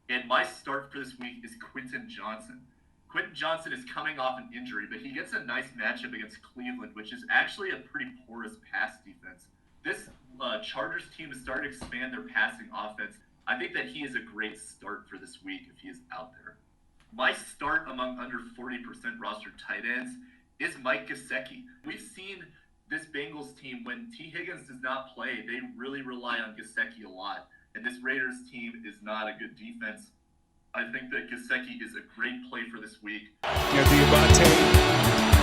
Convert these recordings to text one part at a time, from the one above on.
And my start for this week is Quentin Johnson. Quentin Johnson is coming off an injury, but he gets a nice matchup against Cleveland, which is actually a pretty porous pass defense. This Chargers team has started to expand their passing offense. I think that he is a great start for this week if he is out there. My start among under 40% roster tight ends is Mike Gesicki. We've seen this Bengals team, when T. Higgins does not play, they really rely on Gesicki a lot. And this Raiders team is not a good defense. I think that Gesicki is a great play for this week. Diabate,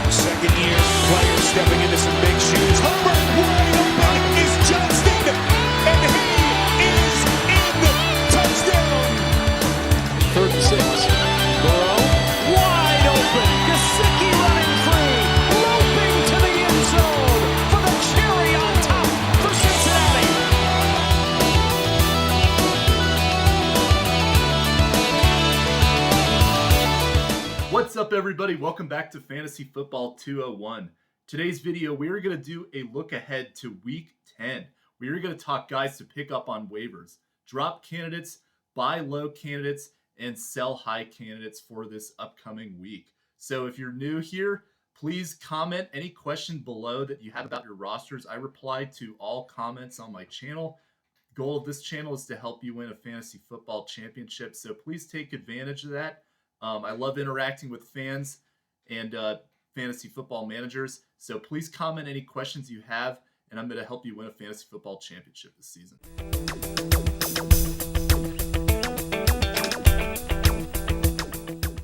second-year player stepping into some big shoes. Herbert wide open is Johnston, and he is in. Touchdown. 3rd and 6. Burrow wide open. Gesicki running free, loping to the end zone for the cherry on top for Cincinnati. What's up, everybody? Welcome back to Fantasy Football 201. Today's video, we are going to do a look ahead to Week 10. We are going to talk guys to pick up on waivers, drop candidates, buy low candidates, and sell high candidates for this upcoming week. So if you're new here, please comment any question below that you have about your rosters. I reply to all comments on my channel. The goal of this channel is to help you win a fantasy football championship, so please take advantage of that. I love interacting with fans and fantasy football managers, so please comment any questions you have, and I'm going to help you win a fantasy football championship this season.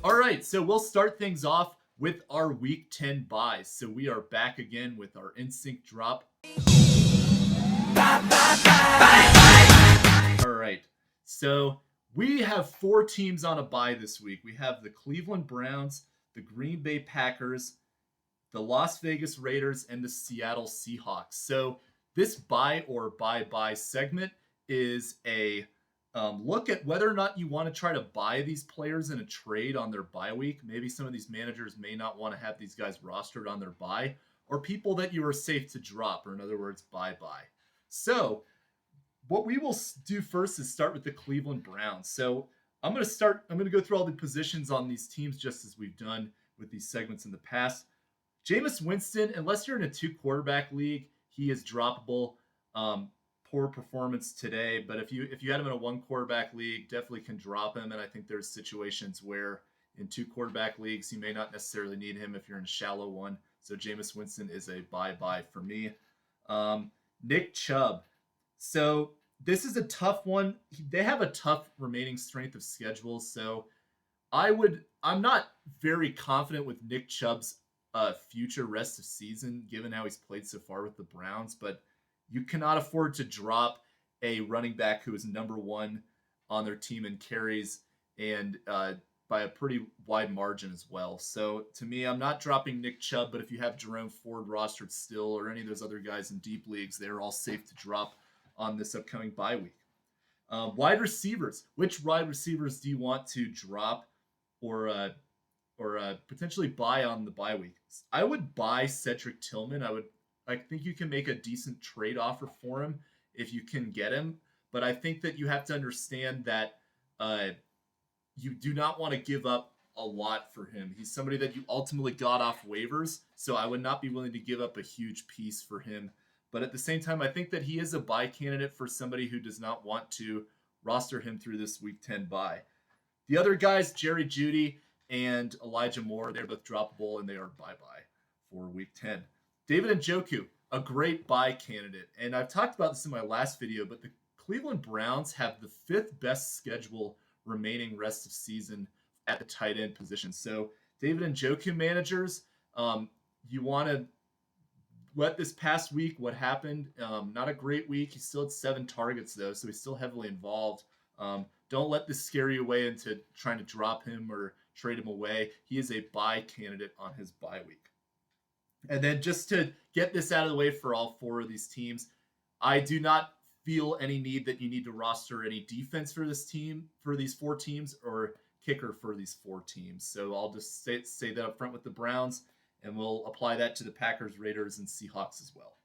All right, so we'll start things off with our Week 10 buys. So we are back again with our in-sync drop. All right, so we have 4 teams on a bye this week. We have the Cleveland Browns, the Green Bay Packers, the Las Vegas Raiders, and the Seattle Seahawks. So this buy or buy segment is a look at whether or not you want to try to buy these players in a trade on their bye week. Maybe some of these managers may not want to have these guys rostered on their bye, or people that you are safe to drop, or in other words, buy. So what we will do first is start with the Cleveland Browns. So I'm going to go through all the positions on these teams just as we've done with these segments in the past. Jameis Winston, unless you're in a 2-quarterback league, he is droppable. Poor performance today, but if you had him in a 1-quarterback league, definitely can drop him. And I think there's situations where in 2-quarterback leagues, you may not necessarily need him if you're in a shallow one. So Jameis Winston is a buy for me. Nick Chubb. So this is a tough one. They have a tough remaining strength of schedule. So I'm not very confident with Nick Chubb's future rest of season, given how he's played so far with the Browns, but you cannot afford to drop a running back who is number 1 on their team in carries and by a pretty wide margin as well. So to me, I'm not dropping Nick Chubb, but if you have Jerome Ford rostered still or any of those other guys in deep leagues, they're all safe to drop on this upcoming bye week. Wide receivers. Which wide receivers do you want to drop or potentially buy on the bye week? I would buy Cedric Tillman. I think you can make a decent trade offer for him if you can get him. But I think that you have to understand that you do not want to give up a lot for him. He's somebody that you ultimately got off waivers, so I would not be willing to give up a huge piece for him. But at the same time, I think that he is a buy candidate for somebody who does not want to roster him through this Week 10 buy. The other guys, Jerry Jeudy and Elijah Moore, they're both droppable, and they are buy for Week 10. David Njoku, a great buy candidate. And I've talked about this in my last video, but the Cleveland Browns have the 5th best schedule remaining rest of season at the tight end position. So David Njoku managers, you want to let this past week, what happened, not a great week. He still had 7 targets, though, so he's still heavily involved. Don't let this scare you away into trying to drop him or trade him away. He is a buy candidate on his bye week. And then just to get this out of the way for all 4 of these teams, I do not feel any need that you need to roster any defense for this team, for these 4 teams, or kicker for these 4 teams. So I'll just say that up front with the Browns, and we'll apply that to the Packers, Raiders, and Seahawks as well.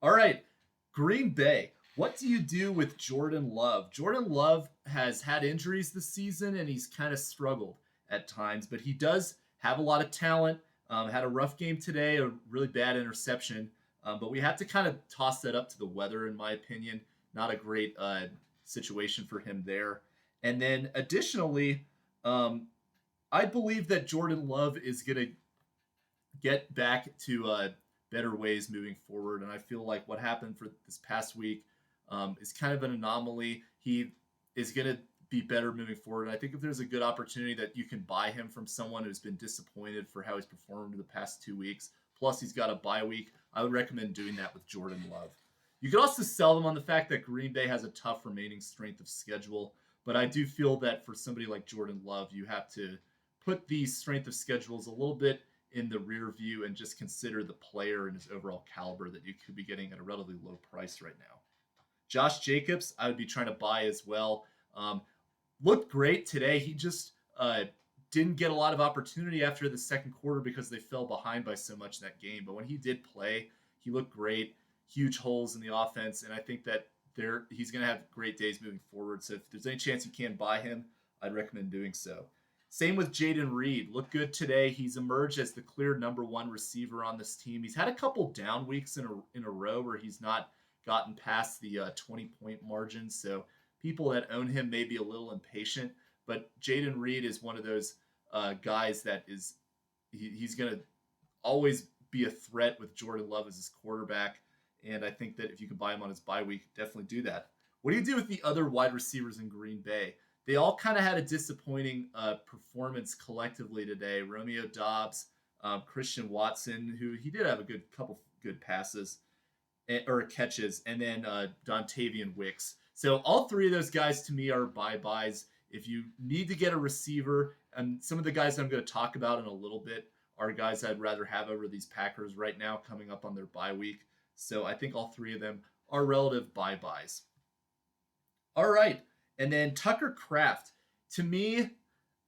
All right, Green Bay. What do you do with Jordan Love? Jordan Love has had injuries this season, and he's kind of struggled at times, but he does have a lot of talent. Had a rough game today, a really bad interception, but we have to kind of toss that up to the weather, in my opinion. Not a great situation for him there. And then additionally, I believe that Jordan Love is going to get back to better ways moving forward, and I feel like what happened for this past week is kind of an anomaly. He is going to be better moving forward. And I think if there's a good opportunity that you can buy him from someone who's been disappointed for how he's performed in the past 2 weeks, plus he's got a bye week, I would recommend doing that with Jordan Love. You could also sell them on the fact that Green Bay has a tough remaining strength of schedule, but I do feel that for somebody like Jordan Love, you have to put these strength of schedules a little bit in the rear view and just consider the player and his overall caliber that you could be getting at a relatively low price right now. Josh Jacobs, I would be trying to buy as well. Looked great today. He just didn't get a lot of opportunity after the second quarter because they fell behind by so much in that game. But when he did play, he looked great. Huge holes in the offense, and I think that he's going to have great days moving forward. So if there's any chance you can buy him, I'd recommend doing so. Same with Jayden Reed. Looked good today. He's emerged as the clear number one receiver on this team. He's had a couple down weeks in a row where he's not gotten past the 20-point margin. So people that own him may be a little impatient. But Jayden Reed is one of those guys that is he's going to always be a threat with Jordan Love as his quarterback. And I think that if you can buy him on his bye week, definitely do that. What do you do with the other wide receivers in Green Bay? They all kind of had a disappointing performance collectively today. Romeo, Doubs, Christian Watson, who he did have a couple good passes or catches, and then Dontayvion Wicks. So all three of those guys to me are buys. If you need to get a receiver, and some of the guys I'm going to talk about in a little bit are guys I'd rather have over these Packers right now coming up on their bye week. So I think all three of them are relative buys. All right. And then Tucker Kraft. To me,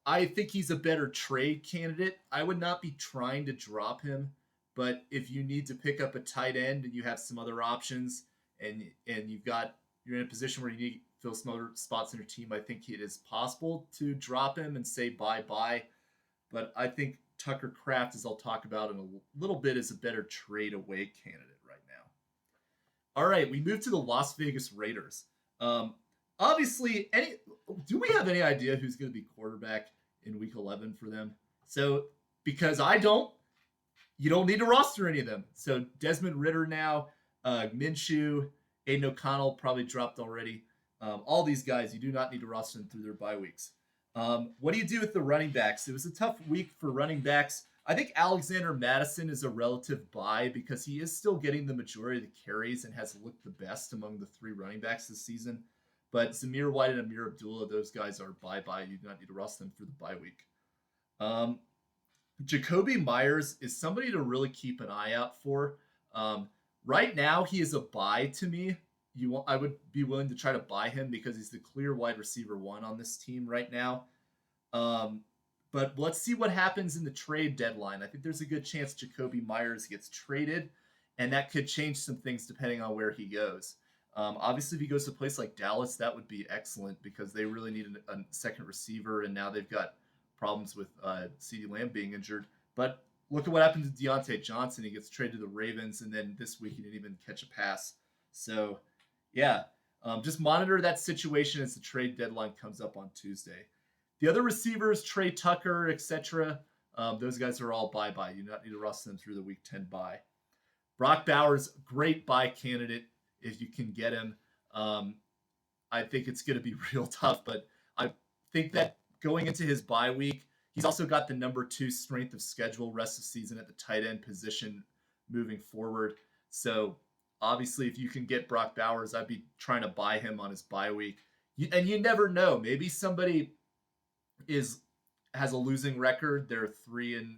I think he's a better trade candidate. I would not be trying to drop him, but if you need to pick up a tight end and you have some other options and you're in a position where you need to fill some other spots in your team, I think it is possible to drop him and say bye. But I think Tucker Kraft, as I'll talk about in a little bit, is a better trade away candidate right now. All right, we move to the Las Vegas Raiders. Obviously, do we have any idea who's going to be quarterback in Week 11 for them? So, because I don't, you don't need to roster any of them. So, Desmond Ridder now, Minshew, Aiden O'Connell probably dropped already. All these guys, you do not need to roster them through their bye weeks. What do you do with the running backs? It was a tough week for running backs. I think Alexander Mattison is a relative buy because he is still getting the majority of the carries and has looked the best among the three running backs this season. But Zamir White and Amir Abdullah, those guys are buy. You do not need to roster them for the bye week. Jakobi Meyers is somebody to really keep an eye out for. Right now, he is a buy to me. I would be willing to try to buy him because he's the clear wide receiver one on this team right now. But let's see what happens in the trade deadline. I think there's a good chance Jakobi Meyers gets traded, and that could change some things depending on where he goes. Obviously, if he goes to a place like Dallas, that would be excellent because they really need a second receiver, and now they've got problems with CeeDee Lamb being injured. But look at what happened to Deontay Johnson. He gets traded to the Ravens, and then this week he didn't even catch a pass. So, yeah, just monitor that situation as the trade deadline comes up on Tuesday. The other receivers, Trey Tucker, etc., those guys are all buy. You do not need to roster them through the Week 10 bye. Brock Bowers, great buy candidate if you can get him. I think it's going to be real tough, but I think that going into his bye week, he's also got the number 2 strength of schedule rest of season at the tight end position moving forward. So obviously, if you can get Brock Bowers, I'd be trying to buy him on his bye week. And you never know. Maybe somebody has a losing record. They're 3-6,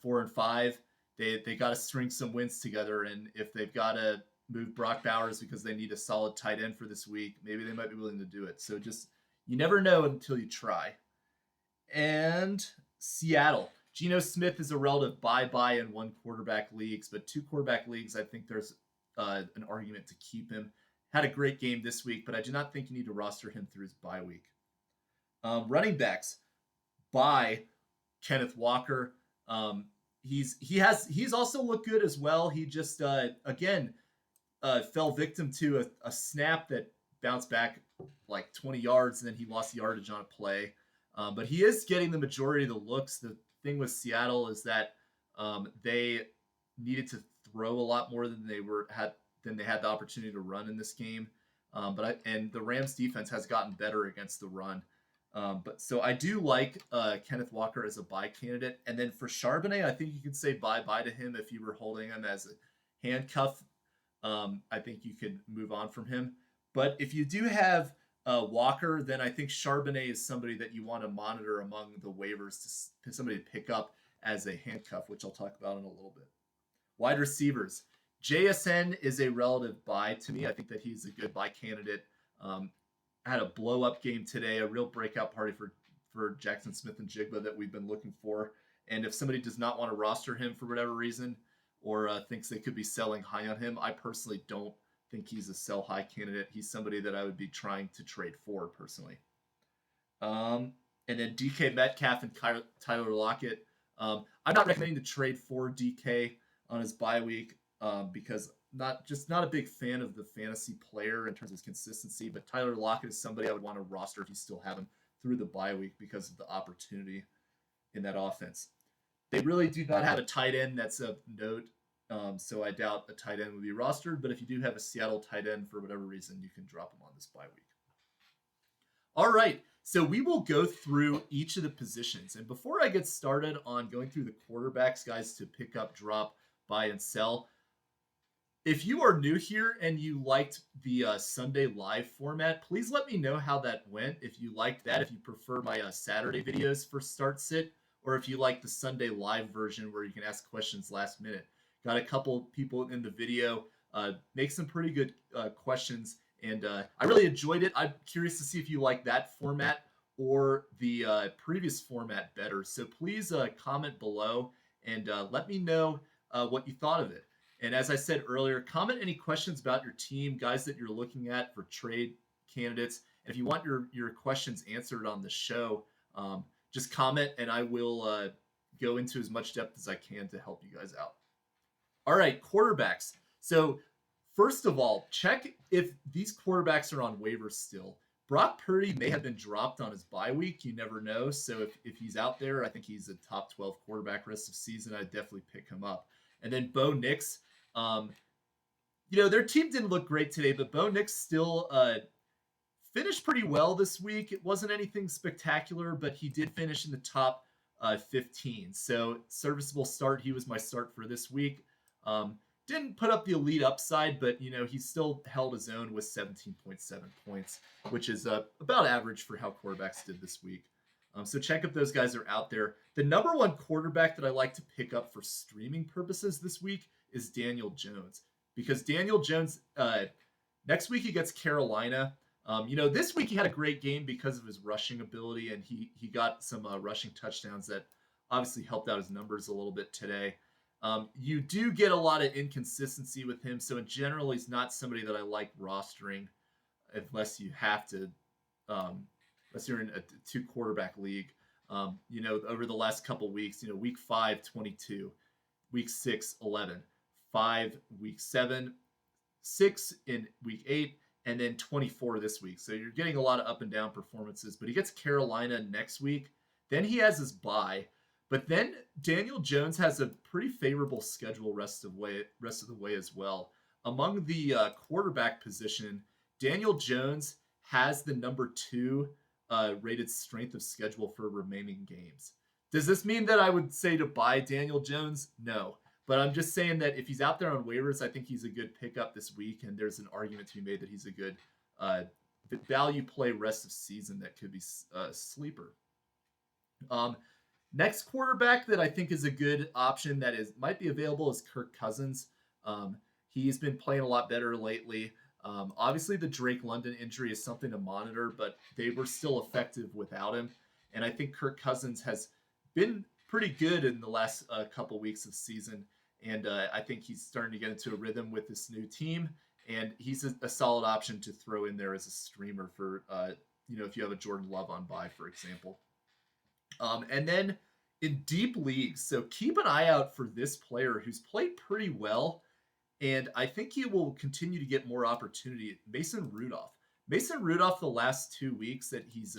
4-5. They got to string some wins together, and if they've got to move Brock Bowers because they need a solid tight end for this week, maybe they might be willing to do it. So just, you never know until you try. And Seattle. Geno Smith is a relative buy in 1 quarterback leagues, but 2 quarterback leagues, I think there's an argument to keep him. Had a great game this week, but I do not think you need to roster him through his bye week. Running backs, bye Kenneth Walker. He's also looked good as well. He just again fell victim to a snap that bounced back like 20 yards, and then he lost yardage on a play. But he is getting the majority of the looks. The thing with Seattle is that they needed to throw a lot more than they had the opportunity to run in this game. And the Rams defense has gotten better against the run. So I do like Kenneth Walker as a buy candidate. And then for Charbonnet, I think you could say bye-bye to him if you were holding him as a handcuff. I think you could move on from him. But if you do have Walker, then I think Charbonnet is somebody that you want to monitor among the waivers to somebody to pick up as a handcuff, which I'll talk about in a little bit. Wide receivers. JSN is a relative buy to me. I think that he's a good buy candidate. Had a blow-up game today, a real breakout party for Jackson Smith and Jigba that we've been looking for. And if somebody does not want to roster him for whatever reason or thinks they could be selling high on him, I personally don't think he's a sell high candidate. He's somebody that I would be trying to trade for personally. And then DK Metcalf and Tyler Lockett. I'm not recommending to trade for DK on his bye week because not a big fan of the fantasy player in terms of his consistency, but Tyler Lockett is somebody I would want to roster if you still have him through the bye week because of the opportunity in that offense. They really do not have a tight end that's of note, so I doubt a tight end would be rostered, but if you do have a Seattle tight end for whatever reason, you can drop him on this bye week. All right, so we will go through each of the positions, and before I get started on going through the quarterbacks, guys, to pick up, drop, buy, and sell, if you are new here and you liked the Sunday live format, please let me know how that went. If you liked that, if you prefer my Saturday videos for start sit, or if you like the Sunday live version where you can ask questions last minute. Got a couple people in the video make some pretty good questions, and I really enjoyed it. I'm curious to see if you like that format or the previous format better. So please comment below and let me know what you thought of it. And as I said earlier, comment any questions about your team, guys that you're looking at for trade candidates. And if you want your questions answered on the show, just comment and I will go into as much depth as I can to help you guys out. All right, quarterbacks. So first of all, check if these quarterbacks are on waivers still. Brock Purdy may have been dropped on his bye week. You never know. So if he's out there, I think he's a top 12 quarterback rest of season. I'd definitely pick him up. And then Bo Nix. Their team didn't look great today, but Bo Nix still finished pretty well this week. It wasn't anything spectacular, but he did finish in the top 15. So serviceable start. He was my start for this week. Didn't put up the elite upside, but he still held his own with 17.7 points, which is about average for how quarterbacks did this week. So check if those guys are out there. The number one quarterback that I like to pick up for streaming purposes this week is Daniel Jones, because Daniel Jones, next week he gets Carolina. This week he had a great game because of his rushing ability, and he got some rushing touchdowns that obviously helped out his numbers a little bit today. You do get a lot of inconsistency with him, so in general he's not somebody that I like rostering unless you have to, unless you're in a two quarterback league. Over the last couple weeks, week 5, 22, week 6, 11, 5, week 7, 6 in week 8, and then 24 this week. So you're getting a lot of up and down performances, but he gets Carolina next week. Then he has his bye, but then Daniel Jones has a pretty favorable schedule rest of the way as well. Among the quarterback position, Daniel Jones has the number 2 rated strength of schedule for remaining games. Does this mean that I would say to buy Daniel Jones? No. But I'm just saying that if he's out there on waivers, I think he's a good pickup this week, and there's an argument to be made that he's a good value play rest of season that could be a sleeper. Next quarterback that I think is a good option that might be available is Kirk Cousins. He's been playing a lot better lately. Obviously, the Drake London injury is something to monitor, but they were still effective without him. And I think Kirk Cousins has been pretty good in the last couple weeks of season. And I think he's starting to get into a rhythm with this new team. And he's a solid option to throw in there as a streamer for, if you have a Jordan Love on bye, for example. And then in deep leagues, so keep an eye out for this player who's played pretty well. And I think he will continue to get more opportunity. Mason Rudolph. Mason Rudolph, the last 2 weeks that he's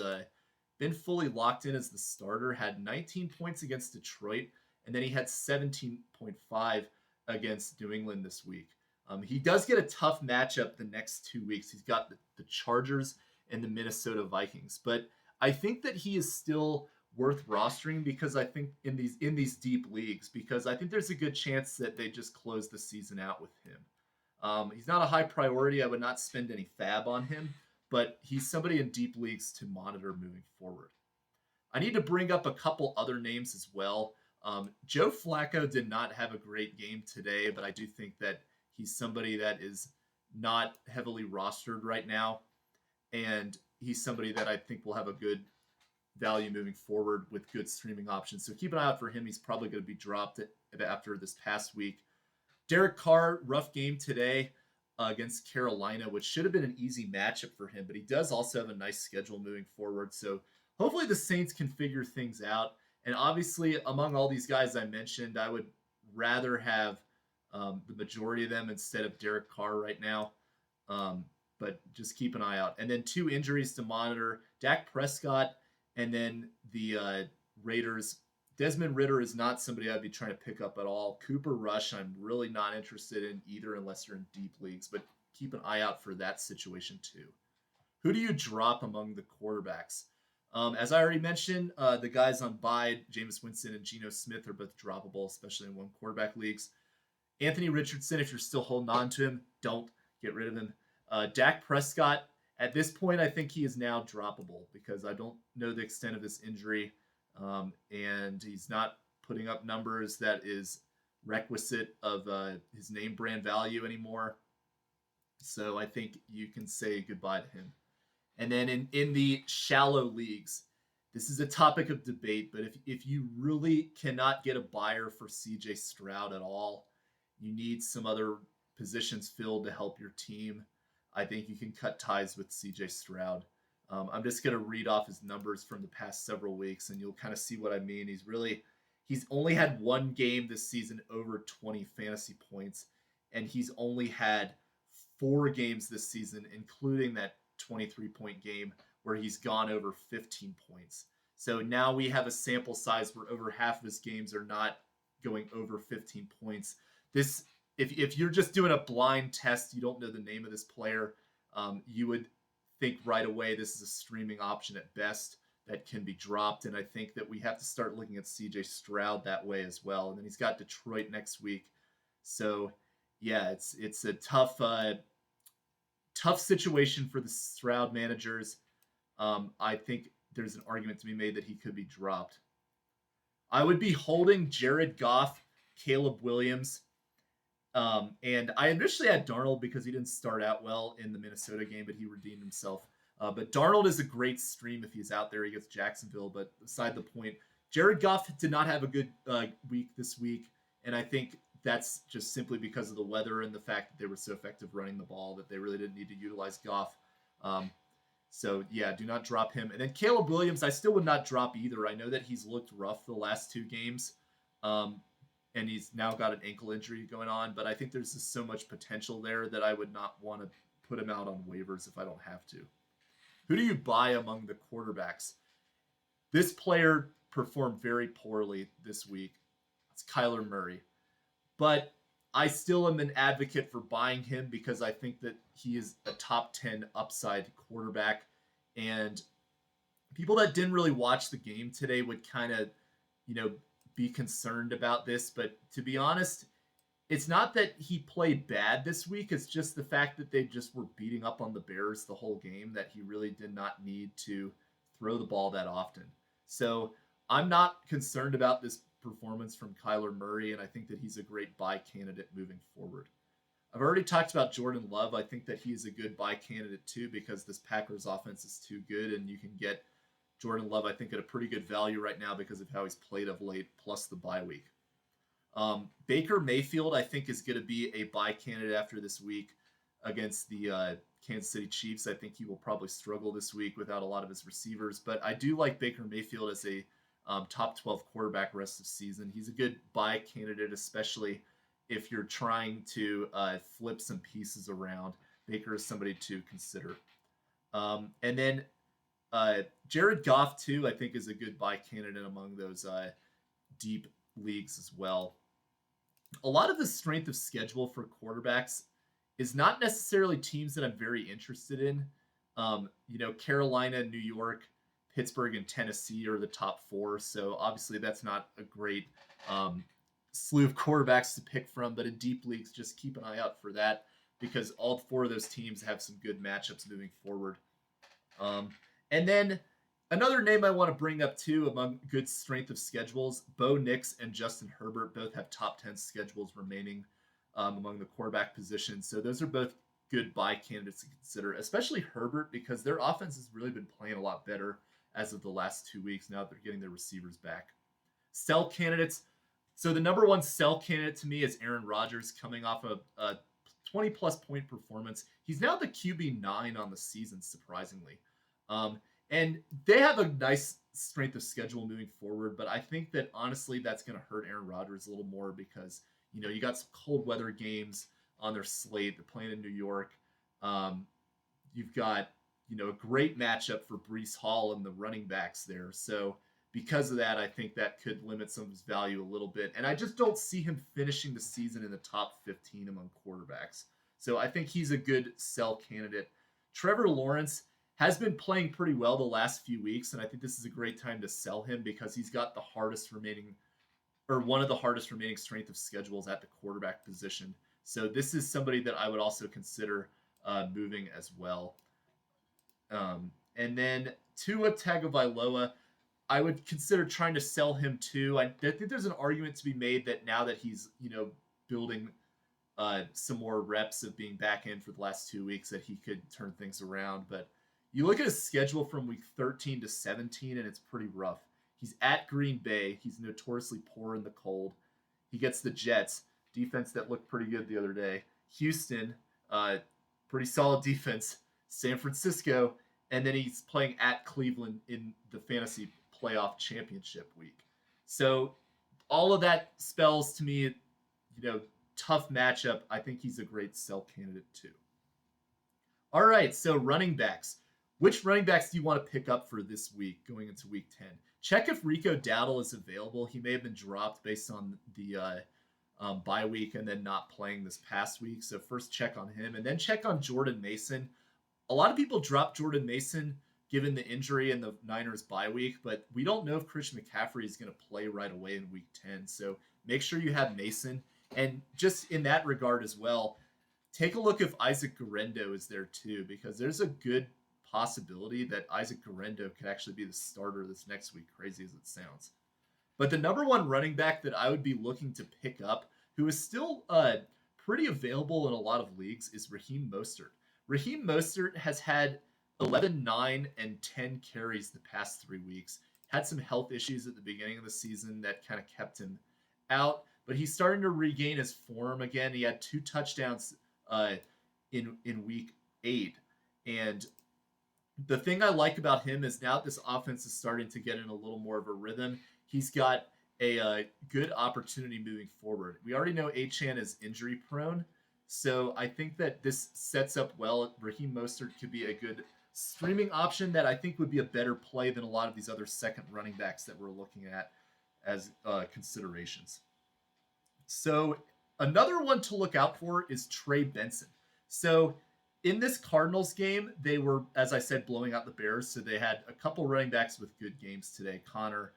been fully locked in as the starter, had 19 points against Detroit, and then he had 17.5 against New England this week. He does get a tough matchup the next 2 weeks. He's got the Chargers and the Minnesota Vikings. But I think that he is still worth rostering because I think in these deep leagues, because I think there's a good chance that they just close the season out with him. He's not a high priority. I would not spend any fab on him, but he's somebody in deep leagues to monitor moving forward. I need to bring up a couple other names as well. Joe Flacco did not have a great game today, but I do think that he's somebody that is not heavily rostered right now, and he's somebody that I think will have a good value moving forward with good streaming options. So keep an eye out for him. He's probably going to be dropped after this past week. Derek Carr, rough game today against Carolina, which should have been an easy matchup for him, but he does also have a nice schedule moving forward. So hopefully the Saints can figure things out. And obviously, among all these guys I mentioned, I would rather have the majority of them instead of Derek Carr right now. But just keep an eye out. And then 2 injuries to monitor. Dak Prescott and then the Raiders. Desmond Ridder is not somebody I'd be trying to pick up at all. Cooper Rush, I'm really not interested in either unless you're in deep leagues, but keep an eye out for that situation too. Who do you drop among the quarterbacks? As I already mentioned, the guys on bye, Jameis Winston and Geno Smith, are both droppable, especially in one quarterback leagues. Anthony Richardson, if you're still holding on to him, don't get rid of him. Dak Prescott, at this point, I think he is now droppable because I don't know the extent of this injury. And he's not putting up numbers that is requisite of his name brand value anymore. So I think you can say goodbye to him. And then in the shallow leagues, this is a topic of debate, but if you really cannot get a buyer for CJ Stroud at all, you need some other positions filled to help your team, I think you can cut ties with CJ Stroud. I'm just going to read off his numbers from the past several weeks, and you'll kind of see what I mean. He's only had one game this season over 20 fantasy points, and he's only had 4 games this season, including that 23-point game where he's gone over 15 points. So now we have a sample size where over half of his games are not going over 15 points. This, if you're just doing a blind test, you don't know the name of this player, you would think right away this is a streaming option at best that can be dropped. And I think that we have to start looking at CJ Stroud that way as well. And then he's got Detroit next week. So yeah, it's a tough situation for the Stroud managers. I think there's an argument to be made that he could be dropped. I would be holding Jared Goff, Caleb Williams, and I initially had Darnold because he didn't start out well in the Minnesota game, but he redeemed himself. But Darnold is a great stream if he's out there against Jacksonville. But beside the point, Jared Goff did not have a good week this week, and I think that's just simply because of the weather and the fact that they were so effective running the ball that they really didn't need to utilize Goff. So, yeah, do not drop him. And then Caleb Williams, I still would not drop either. I know that he's looked rough the last 2 games, and he's now got an ankle injury going on. But I think there's just so much potential there that I would not want to put him out on waivers if I don't have to. Who do you buy among the quarterbacks? This player performed very poorly this week. It's Kyler Murray. But I still am an advocate for buying him because I think that he is a top 10 upside quarterback. And people that didn't really watch the game today would kind of, be concerned about this. But to be honest, it's not that he played bad this week. It's just the fact that they just were beating up on the Bears the whole game, that he really did not need to throw the ball that often. So I'm not concerned about this performance from Kyler Murray, and I think that he's a great buy candidate moving forward. I've already talked about Jordan Love. I think that he's a good buy candidate too because this Packers offense is too good, and you can get Jordan Love, I think, at a pretty good value right now because of how he's played of late, plus the bye week. Baker Mayfield, I think, is going to be a buy candidate after this week against the Kansas City Chiefs. I think he will probably struggle this week without a lot of his receivers, but I do like Baker Mayfield as a top 12 quarterback rest of season. He's a good buy candidate, especially if you're trying to flip some pieces around. Baker is somebody to consider. And then Jared Goff, too, I think is a good buy candidate among those deep leagues as well. A lot of the strength of schedule for quarterbacks is not necessarily teams that I'm very interested in. Carolina, New York, Pittsburgh, and Tennessee are the top 4. So obviously that's not a great slew of quarterbacks to pick from, but in deep leagues, just keep an eye out for that because all 4 of those teams have some good matchups moving forward. And then another name I want to bring up too among good strength of schedules, Bo Nix and Justin Herbert both have top 10 schedules remaining among the quarterback positions. So those are both good buy candidates to consider, especially Herbert because their offense has really been playing a lot better as of the last 2 weeks now that they're getting their receivers back. Sell candidates. So the number one sell candidate to me is Aaron Rodgers coming off a 20-plus point performance. He's now the QB9 on the season, surprisingly. And they have a nice strength of schedule moving forward, but I think that honestly that's going to hurt Aaron Rodgers a little more because, you got some cold weather games on their slate. They're playing in New York. You've got, a great matchup for Breece Hall and the running backs there. So because of that, I think that could limit some of his value a little bit. And I just don't see him finishing the season in the top 15 among quarterbacks. So I think he's a good sell candidate. Trevor Lawrence has been playing pretty well the last few weeks, and I think this is a great time to sell him because he's got one of the hardest remaining strength of schedules at the quarterback position. So this is somebody that I would also consider moving as well. And then Tua Tagovailoa, I would consider trying to sell him too. I think there's an argument to be made that now that he's, building some more reps of being back in for the last 2 weeks that he could turn things around. But you look at his schedule from week 13 to 17, and it's pretty rough. He's at Green Bay. He's notoriously poor in the cold. He gets the Jets, defense that looked pretty good the other day. Houston, pretty solid defense. San Francisco, and then he's playing at Cleveland in the fantasy playoff championship week. So all of that spells to me, tough matchup. I think he's a great sell candidate too. All right, so running backs. Which running backs do you want to pick up for this week going into week 10? Check if Rico Dowdle is available. He may have been dropped based on the bye week and then not playing this past week. So first check on him and then check on Jordan Mason. A lot of people dropped Jordan Mason given the injury in the Niners bye week, but we don't know if Christian McCaffrey is going to play right away in week 10. So make sure you have Mason. And just in that regard as well, take a look if Isaac Guerendo is there too, because there's a good possibility that Isaac Guerendo could actually be the starter this next week, crazy as it sounds. But the number one running back that I would be looking to pick up, who is still pretty available in a lot of leagues, is Raheem Mostert. Raheem Mostert has had 11, 9, and 10 carries the past 3 weeks. Had some health issues at the beginning of the season that kind of kept him out, but he's starting to regain his form again. He had 2 touchdowns in week 8. And the thing I like about him is now this offense is starting to get in a little more of a rhythm. He's got a good opportunity moving forward. We already know Achane is injury prone, so I think that this sets up well. Raheem Mostert could be a good streaming option that I think would be a better play than a lot of these other second running backs that we're looking at as considerations. So another one to look out for is Trey Benson. So in this Cardinals game, they were, as I said, blowing out the Bears. So they had a couple running backs with good games today, Connor,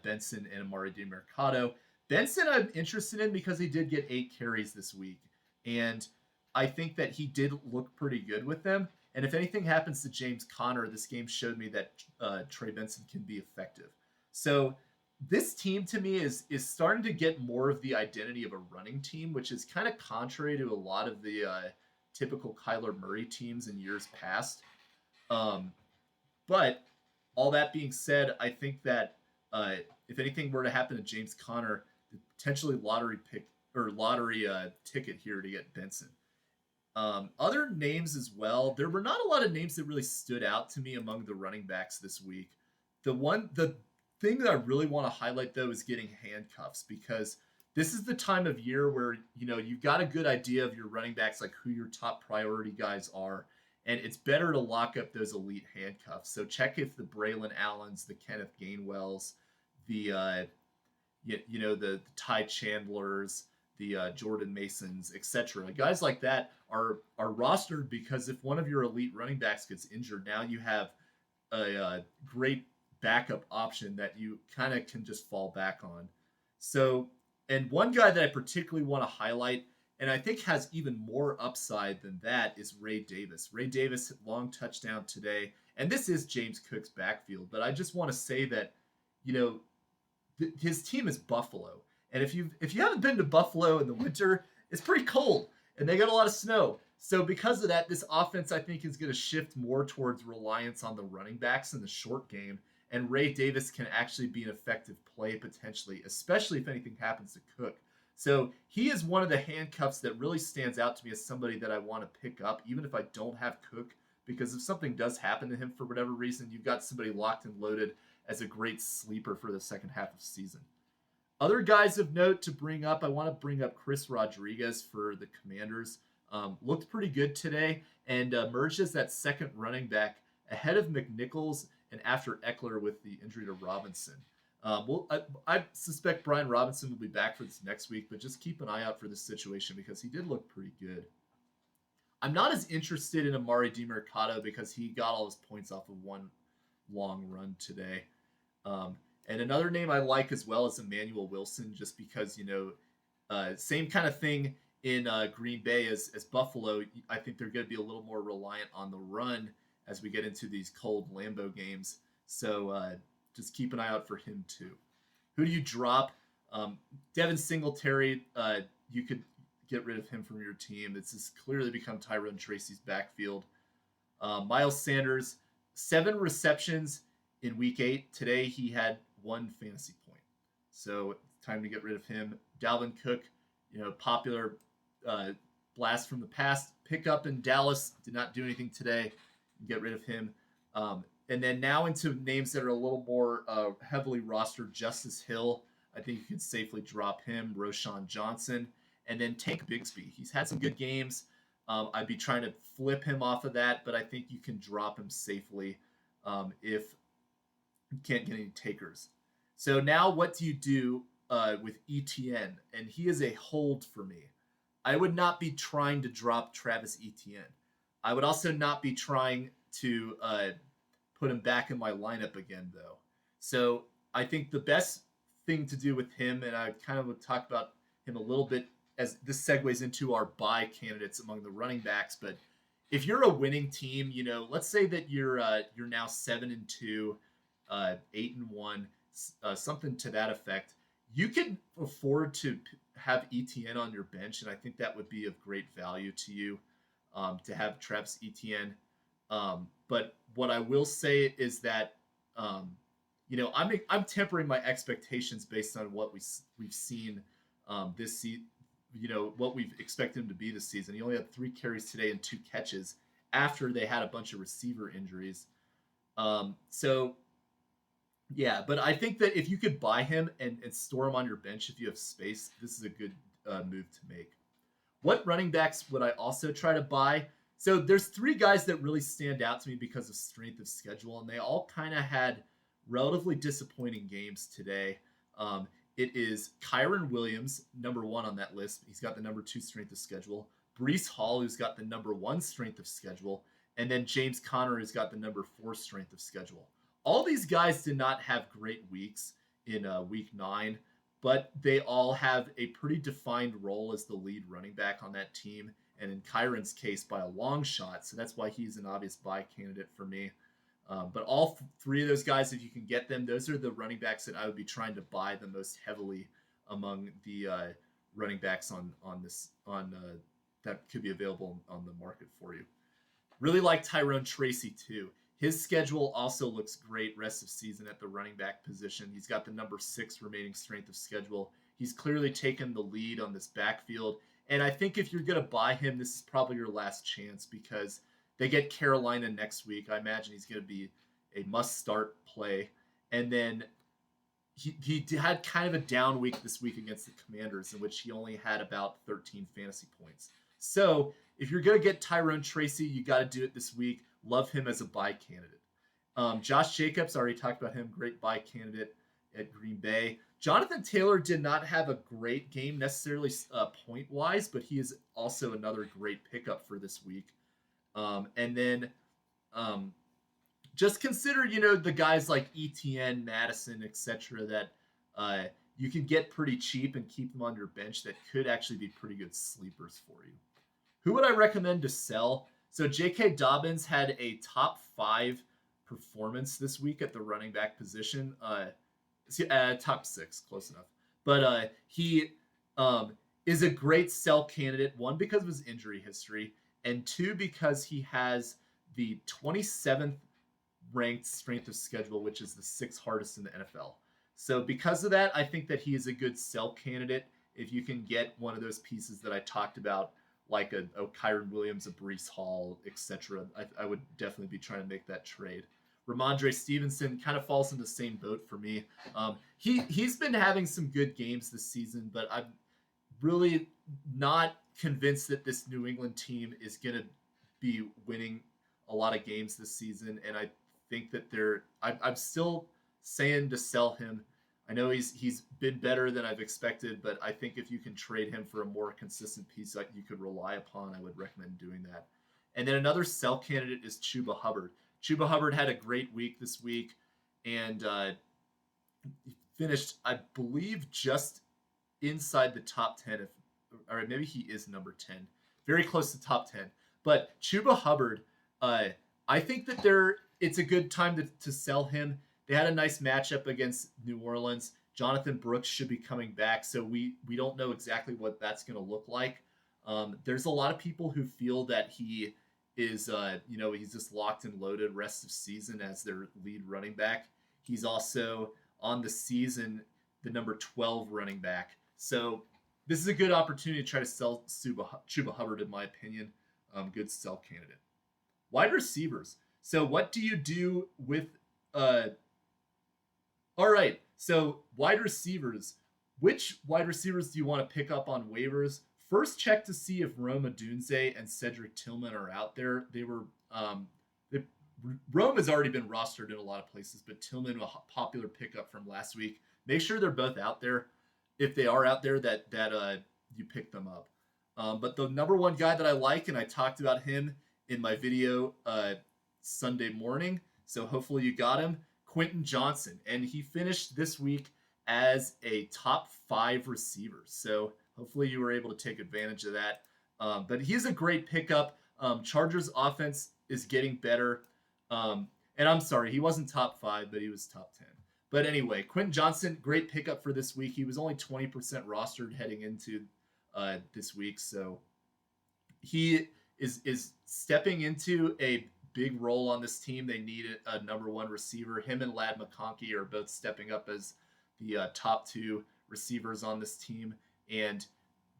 Benson, and Amari DiMercado. Benson I'm interested in because he did get 8 carries this week. And I think that he did look pretty good with them. And if anything happens to James Conner, this game showed me that Trey Benson can be effective. So this team to me is starting to get more of the identity of a running team, which is kind of contrary to a lot of the typical Kyler Murray teams in years past. But all that being said, I think that if anything were to happen to James Conner, potentially lottery pick or lottery ticket here to get Benson. Other names as well. There were not a lot of names that really stood out to me among the running backs this week. The thing that I really want to highlight though is getting handcuffs, because this is the time of year where, you know, you've got a good idea of your running backs, like who your top priority guys are. And it's better to lock up those elite handcuffs. So check if the Braylon Allens, the Kenneth Gainwells, the Ty Chandlers, the Jordan Masons, etc. Guys like that are rostered, because if one of your elite running backs gets injured, now you have a great backup option that you kind of can just fall back on. So, and one guy that I particularly want to highlight, and I think has even more upside than that, is Ray Davis. Ray Davis hit long touchdown today, and this is James Cook's backfield, but I just want to say that, you know, his team is Buffalo. And if you haven't been to Buffalo in the winter, it's pretty cold, and they got a lot of snow. So because of that, this offense, I think, is going to shift more towards reliance on the running backs in the short game, and Ray Davis can actually be an effective play potentially, especially if anything happens to Cook. So he is one of the handcuffs that really stands out to me as somebody that I want to pick up, even if I don't have Cook, because if something does happen to him for whatever reason, you've got somebody locked and loaded as a great sleeper for the second half of the season. Other guys of note to bring up, I want to bring up Chris Rodriguez for the Commanders. Looked pretty good today and emerged as that second running back ahead of McNichols and after Eckler with the injury to Robinson. I suspect Brian Robinson will be back for this next week, but just keep an eye out for this situation because he did look pretty good. I'm not as interested in Amari DiMercato because he got all his points off of one long run today. And another name I like as well is Emmanuel Wilson, just because, you know, same kind of thing in Green Bay as Buffalo. I think they're going to be a little more reliant on the run as we get into these cold Lambeau games. So just keep an eye out for him too. Who do you drop? Devin Singletary, you could get rid of him from your team. This has clearly become Tyrone Tracy's backfield. Miles Sanders, 7 receptions in week 8. Today he had 1 fantasy point. So time to get rid of him. Dalvin Cook, you know, popular blast from the past. Pick up in Dallas. Did not do anything today. Get rid of him. And then now into names that are a little more heavily rostered. Justice Hill, I think you can safely drop him. Roshan Johnson. And then Tank Bigsby. He's had some good games. I'd be trying to flip him off of that, but I think you can drop him safely if you can't get any takers. So now what do you do with ETN? And he is a hold for me. I would not be trying to drop Travis Etienne. I would also not be trying to put him back in my lineup again, though. So I think the best thing to do with him, and I kind of would talk about him a little bit as this segues into our buy candidates among the running backs. But if you're a winning team, you know, let's say that you're now 7-2, 8-1, something to that effect. You can afford to have ETN on your bench, and I think that would be of great value to you to have Travis Etienne. But what I will say is that you know, I'm tempering my expectations based on what we've seen this season. You know, what we've expected him to be this season. He only had 3 carries today and 2 catches after they had a bunch of receiver injuries. So yeah, but I think that if you could buy him and store him on your bench if you have space, this is a good move to make. What running backs would I also try to buy? So there's 3 guys that really stand out to me because of strength of schedule, and they all kind of had relatively disappointing games today. It is Kyron Williams, number 1 on that list. He's got the number 2 strength of schedule. Breece Hall, who's got the number 1 strength of schedule. And then James Conner, who's got the number 4 strength of schedule. All these guys did not have great weeks in week 9, but they all have a pretty defined role as the lead running back on that team. And in Kyron's case, by a long shot. So that's why he's an obvious buy candidate for me. But all 3 of those guys, if you can get them, those are the running backs that I would be trying to buy the most heavily among the running backs on that could be available on the market for you. Really like Tyrone Tracy too. His schedule also looks great rest of season at the running back position. He's got the number 6 remaining strength of schedule. He's clearly taken the lead on this backfield. And I think if you're going to buy him, this is probably your last chance because they get Carolina next week. I imagine he's going to be a must-start play. And then he had kind of a down week this week against the Commanders in which he only had about 13 fantasy points. So if you're going to get Tyrone Tracy, you got to do it this week. Love him as a buy candidate. Josh Jacobs, already talked about him, great buy candidate at Green Bay. Jonathan Taylor did not have a great game necessarily point-wise, but he is also another great pickup for this week. And then just consider, the guys like ETN, Mattison, etc. that you can get pretty cheap and keep them on your bench that could actually be pretty good sleepers for you. Who would I recommend to sell? So J.K. Dobbins had a top 5 performance this week at the running back position. Top 6, close enough. But he is a great sell candidate, 1, because of his injury history, and 2, because he has the 27th ranked strength of schedule, which is the 6th hardest in the NFL. So because of that, I think that he is a good sell candidate if you can get one of those pieces that I talked about, like a Kyron Williams, a Breece Hall, etc. I would definitely be trying to make that trade. Ramondre Stevenson kind of falls in the same boat for me. He's been having some good games this season, but I'm really not convinced that this New England team is going to be winning a lot of games this season, and I think that I'm still saying to sell him. I know he's been better than I've expected, but I think if you can trade him for a more consistent piece that you could rely upon, I would recommend doing that. And then another sell candidate is Chuba Hubbard. Chuba Hubbard had a great week this week and finished, I believe, just inside the top 10. Or maybe he is number 10. Very close to top 10. But Chuba Hubbard, I think that it's a good time to sell him. They had a nice matchup against New Orleans. Jonathan Brooks should be coming back, so we don't know exactly what that's going to look like. There's a lot of people who feel that he is, he's just locked and loaded rest of season as their lead running back. He's also on the season the number 12 running back. So this is a good opportunity to try to sell Chuba Hubbard, in my opinion. Good sell candidate. Wide receivers. So what do you do with all right, so wide receivers. Which wide receivers do you want to pick up on waivers? First, check to see if Rome Odunze and Cedric Tillman are out there. Rome has already been rostered in a lot of places, but Tillman, a popular pickup from last week. Make sure they're both out there. If they are out there, that you pick them up. But the number one guy that I like, and I talked about him in my video Sunday morning, so hopefully you got him, Quentin Johnson. And he finished this week as a top 5 receiver. So hopefully you were able to take advantage of that. But he's a great pickup. Chargers offense is getting better. And I'm sorry, he wasn't top 5, but he was top 10. But anyway, Quentin Johnson, great pickup for this week. He was only 20% rostered heading into this week. So he is stepping into a big role on this team. They need a number 1 receiver. Him and Ladd McConkey are both stepping up as the top 2 receivers on this team. And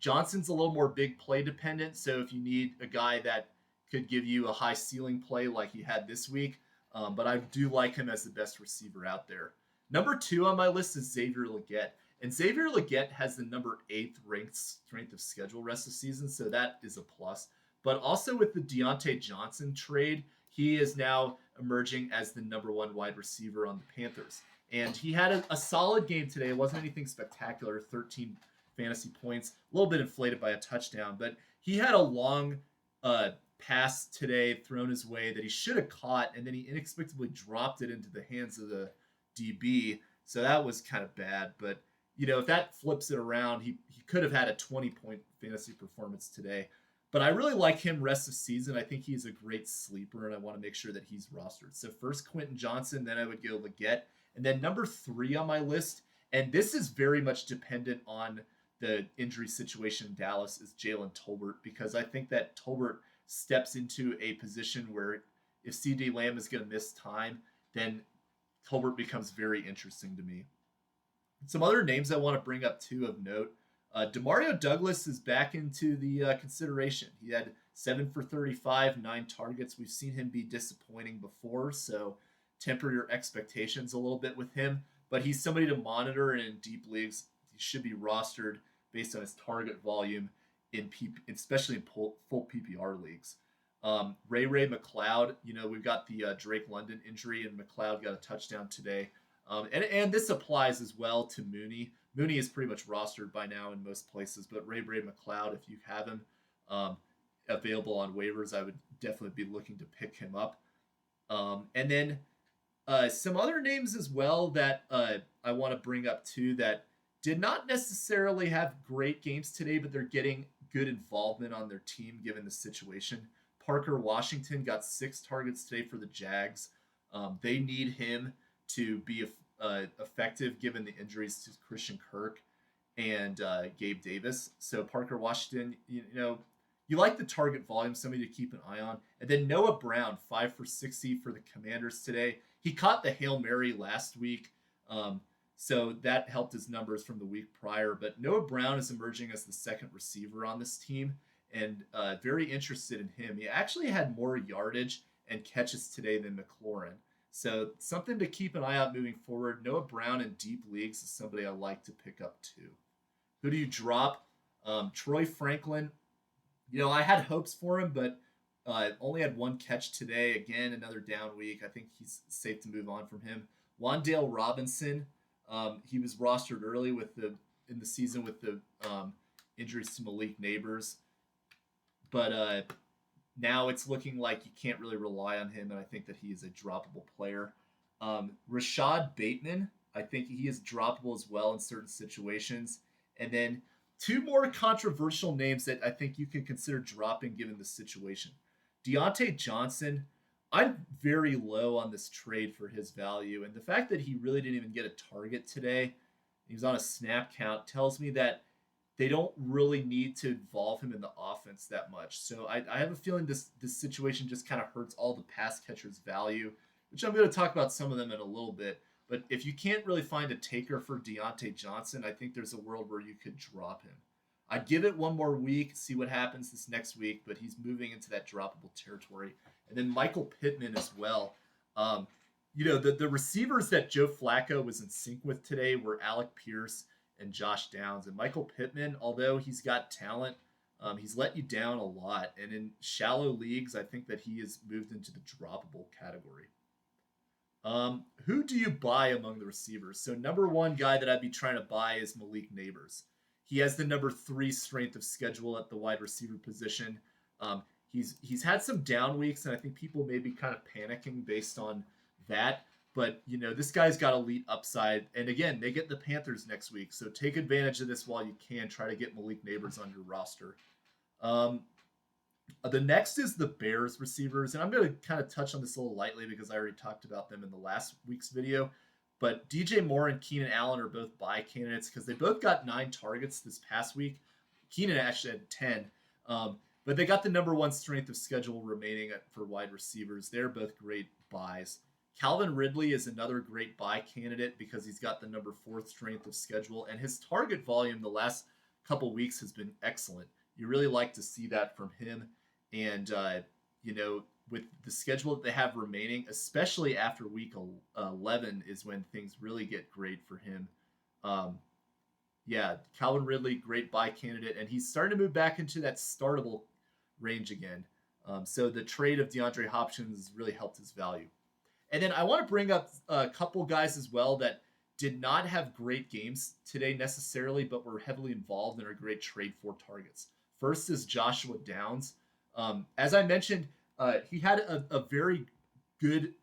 Johnson's a little more big play dependent. So if you need a guy that could give you a high ceiling play like he had this week, but I do like him as the best receiver out there. Number 2 on my list is Xavier Legette. And Xavier Legette has the number 8th ranked strength of schedule rest of season, so that is a plus. But also with the Deontay Johnson trade, he is now emerging as the number 1 wide receiver on the Panthers. And he had a solid game today. It wasn't anything spectacular, 13 fantasy points, a little bit inflated by a touchdown. But he had a long pass today thrown his way that he should have caught, and then he inexplicably dropped it into the hands of the DB. So that was kind of bad. But, if that flips it around, he could have had a 20-point fantasy performance today. But I really like him rest of season. I think he's a great sleeper, and I want to make sure that he's rostered. So first Quentin Johnson, then I would go Legette. And then number 3 on my list, and this is very much dependent on the injury situation in Dallas, is Jalen Tolbert, because I think that Tolbert steps into a position where if CeeDee Lamb is going to miss time, then Tolbert becomes very interesting to me. Some other names I want to bring up too of note. Demario Douglas is back into the consideration. He had 7 for 35, 9 targets. We've seen him be disappointing before, so temper your expectations a little bit with him. But he's somebody to monitor, and in deep leagues, he should be rostered based on his target volume, especially in full PPR leagues. Ray McLeod, we've got the Drake London injury, and McLeod got a touchdown today. And this applies as well to Mooney. Mooney is pretty much rostered by now in most places, but Ray McLeod, if you have him available on waivers, I would definitely be looking to pick him up. And then some other names as well that I want to bring up too that did not necessarily have great games today, but they're getting good involvement on their team given the situation. Parker Washington got 6 targets today for the Jags. They need him to be effective given the injuries to Christian Kirk and Gabe Davis. So Parker Washington, you like the target volume, somebody to keep an eye on. And then Noah Brown, 5 for 60 for the Commanders today. He caught the Hail Mary last week, so that helped his numbers from the week prior. But Noah Brown is emerging as the second receiver on this team, and very interested in him. He actually had more yardage and catches today than McLaurin. So something to keep an eye out moving forward. Noah Brown in deep leagues is somebody I like to pick up too. Who do you drop? Troy Franklin. I had hopes for him, but only had 1 catch today. Again, another down week. I think he's safe to move on from him. Wan'Dale Robinson. He was rostered early in the season with the injuries to Malik Neighbors, but now it's looking like you can't really rely on him, and I think that he is a droppable player. Rashad Bateman, I think he is droppable as well in certain situations. And then 2 more controversial names that I think you can consider dropping given the situation. Deontay Johnson, I'm very low on this trade for his value, and the fact that he really didn't even get a target today, he was on a snap count, tells me that they don't really need to involve him in the offense that much. So I have a feeling this situation just kind of hurts all the pass catchers' value, which I'm going to talk about some of them in a little bit. But if you can't really find a taker for Deontay Johnson, I think there's a world where you could drop him. I'd give it 1 more week, see what happens this next week, but he's moving into that droppable territory. And then Michael Pittman as well. The receivers that Joe Flacco was in sync with today were Alec Pierce and Josh Downs. And Michael Pittman, although he's got talent, he's let you down a lot. And in shallow leagues, I think that he has moved into the droppable category. Who do you buy among the receivers? So number 1 guy that I'd be trying to buy is Malik Neighbors. He has the number 3 strength of schedule at the wide receiver position. He's had some down weeks, and I think people may be kind of panicking based on that. But, this guy's got elite upside. And again, they get the Panthers next week. So take advantage of this while you can. Try to get Malik Neighbors on your roster. The next is the Bears receivers. And I'm going to kind of touch on this a little lightly because I already talked about them in the last week's video. But DJ Moore and Keenan Allen are both buy candidates because they both got 9 targets this past week. Keenan actually had 10. But they got the number 1 strength of schedule remaining for wide receivers. They're both great buys. Calvin Ridley is another great buy candidate because he's got the number 4 strength of schedule, and his target volume the last couple weeks has been excellent. You really like to see that from him. And, with the schedule that they have remaining, especially after week 11 is when things really get great for him. Calvin Ridley, great buy candidate, and he's starting to move back into that startable range again. So the trade of DeAndre Hopkins has really helped his value. And then I want to bring up a couple guys as well that did not have great games today necessarily, but were heavily involved and are great trade for targets. First is Joshua Downs. As I mentioned, he had a very good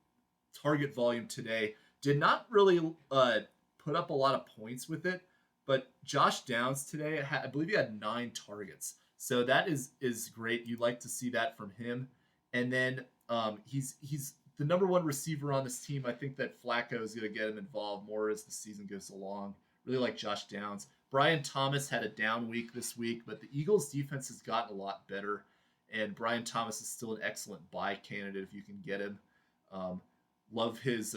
target volume today. Did not really put up a lot of points with it, but Josh Downs today, I believe he had 9 targets. So that is great. You'd like to see that from him. And then he's the number 1 receiver on this team. I think that Flacco is going to get him involved more as the season goes along. Really like Josh Downs. Brian Thomas had a down week this week, but the Eagles' defense has gotten a lot better. And Brian Thomas is still an excellent buy candidate if you can get him. Love his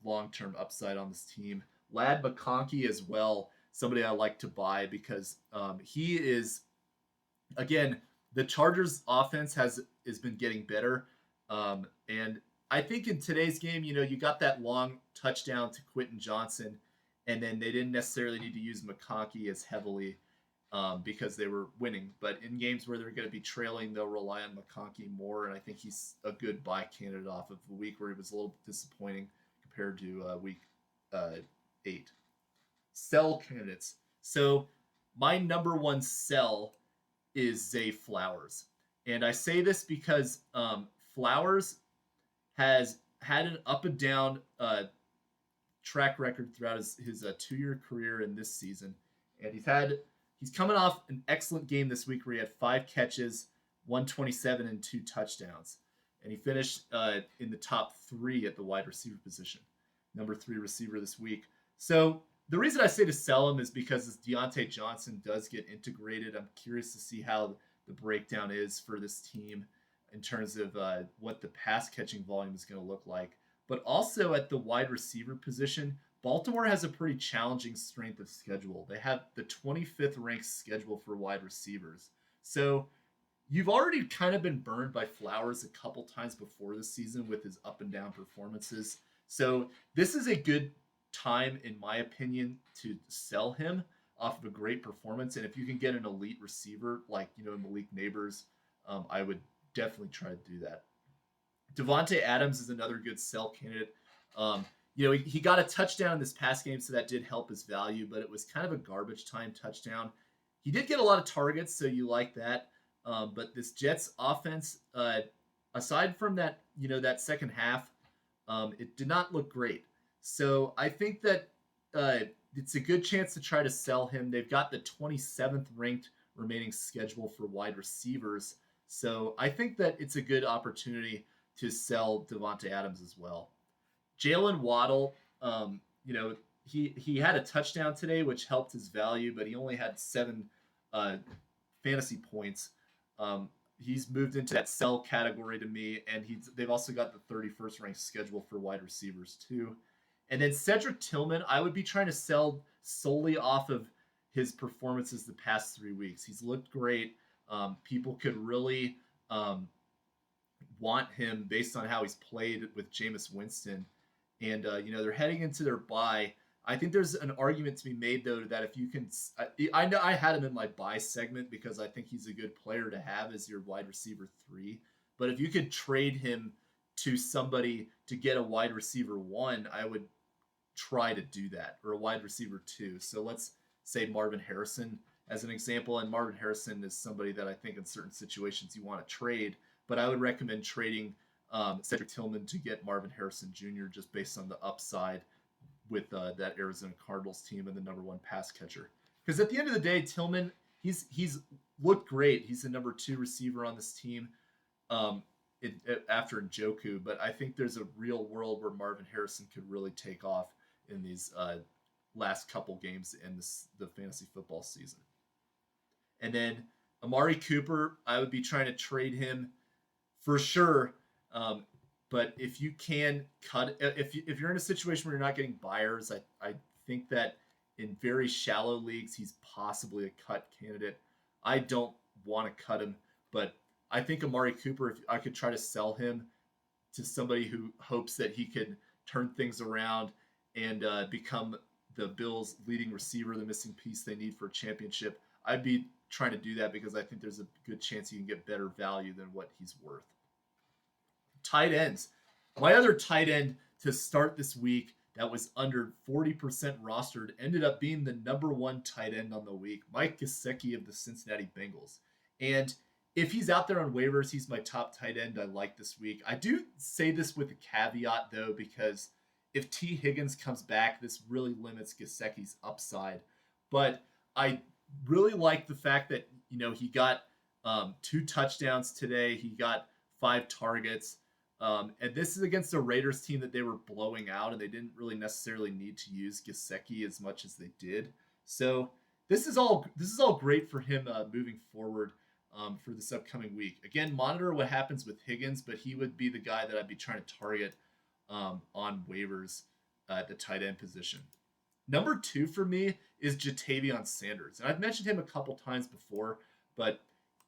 long-term upside on this team. Lad McConkey as well, somebody I like to buy because he is, again, the Chargers offense has been getting better. And I think in today's game, you got that long touchdown to Quentin Johnson, and then they didn't necessarily need to use McConkey as heavily because they were winning. But in games where they're going to be trailing, they'll rely on McConkey more, and I think he's a good buy candidate off of the week where he was a little disappointing compared to week 8. Sell candidates. So my number one sell is Zay Flowers. And I say this because Flowers has had an up and down track record throughout his 2-year career in this season. And he's coming off an excellent game this week where he had 5 catches, 127, and 2 touchdowns. And he finished in the top 3 at the wide receiver position. Number 3 receiver this week. So the reason I say to sell him is because as Deontay Johnson does get integrated, I'm curious to see how the breakdown is for this team in terms of what the pass catching volume is going to look like. But also at the wide receiver position, Baltimore has a pretty challenging strength of schedule. They have the 25th ranked schedule for wide receivers. So you've already kind of been burned by Flowers a couple times before this season with his up and down performances. So this is a good time, in my opinion, to sell him off of a great performance. And if you can get an elite receiver like, Malik Neighbors, I would definitely try to do that. Devontae Adams is another good sell candidate. He got a touchdown in this past game, so that did help his value, but it was kind of a garbage time touchdown. He did get a lot of targets, so you like that. But this Jets offense, aside from that, that second half, it did not look great. So I think that it's a good chance to try to sell him. They've got the 27th ranked remaining schedule for wide receivers. So I think that it's a good opportunity to sell Devontae Adams as well. Jalen Waddle, he had a touchdown today, which helped his value, but he only had 7 fantasy points. He's moved into that sell category to me, and they've also got the 31st ranked schedule for wide receivers too. And then Cedric Tillman, I would be trying to sell solely off of his performances the past 3 weeks. He's looked great. People could really want him based on how he's played with Jameis Winston. And, they're heading into their bye. I think there's an argument to be made, though, that if you can – I know I had him in my buy segment because I think he's a good player to have as your wide receiver 3. But if you could trade him to somebody to get a wide receiver 1, I would try to do that, or a wide receiver 2. So let's say Marvin Harrison as an example. And Marvin Harrison is somebody that I think in certain situations you want to trade. But I would recommend trading Cedric Tillman to get Marvin Harrison Jr. just based on the upside with that Arizona Cardinals team and the number 1 pass catcher. Because at the end of the day, Tillman, he's looked great. He's the number 2 receiver on this team after Njoku. But I think there's a real world where Marvin Harrison could really take off in these last couple games in the fantasy football season. And then Amari Cooper, I would be trying to trade him for sure. But if you can cut, if you're in a situation where you're not getting buyers, I think that in very shallow leagues, he's possibly a cut candidate. I don't want to cut him, but I think Amari Cooper, if I could try to sell him to somebody who hopes that he can turn things around and become the Bills' leading receiver, the missing piece they need for a championship, I'd be trying to do that because I think there's a good chance he can get better value than what he's worth. Tight ends. My other tight end to start this week that was under 40% rostered ended up being the number 1 tight end on the week, Mike Gesicki of the Cincinnati Bengals. And if he's out there on waivers, he's my top tight end I like this week. I do say this with a caveat, though, because if T. Higgins comes back, this really limits Gesicki's upside. But I really like the fact that, he got 2 touchdowns today. He got 5 targets. And this is against a Raiders team that they were blowing out, and they didn't really necessarily need to use Gesicki as much as they did. So this is all great for him moving forward for this upcoming week. Again, monitor what happens with Higgins, but he would be the guy that I'd be trying to target on waivers at the tight end position. Number 2 for me is Jatavion Sanders. And I've mentioned him a couple times before, but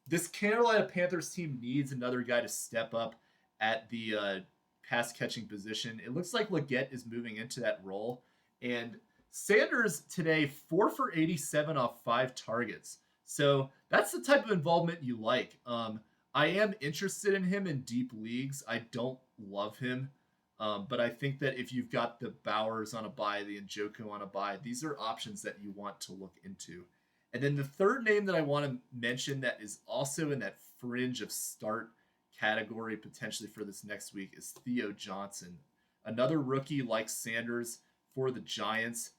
this Carolina Panthers team needs another guy to step up at the pass catching position. It looks like Lockett is moving into that role. And Sanders today, 4 for 87 off 5 targets. So that's the type of involvement you like. I am interested in him in deep leagues. I don't love him. But I think that if you've got the Bowers on a bye, the Njoku on a bye, these are options that you want to look into. And then the third name that I want to mention that is also in that fringe of start category potentially for this next week is Theo Johnson. Another rookie like Sanders for the Giants.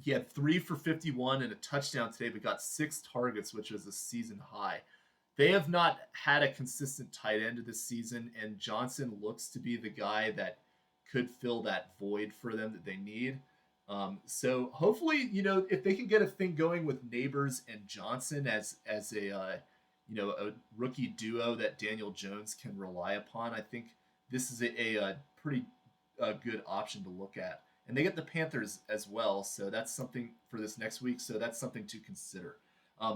He had 3 for 51 and a touchdown today, but got 6 targets, which was a season high. They have not had a consistent tight end this season, and Johnson looks to be the guy that could fill that void for them that they need. So hopefully, if they can get a thing going with Neighbors and Johnson as a a rookie duo that Daniel Jones can rely upon, I think this is a pretty good option to look at. And they get the Panthers as well, so that's something for this next week. So that's something to consider.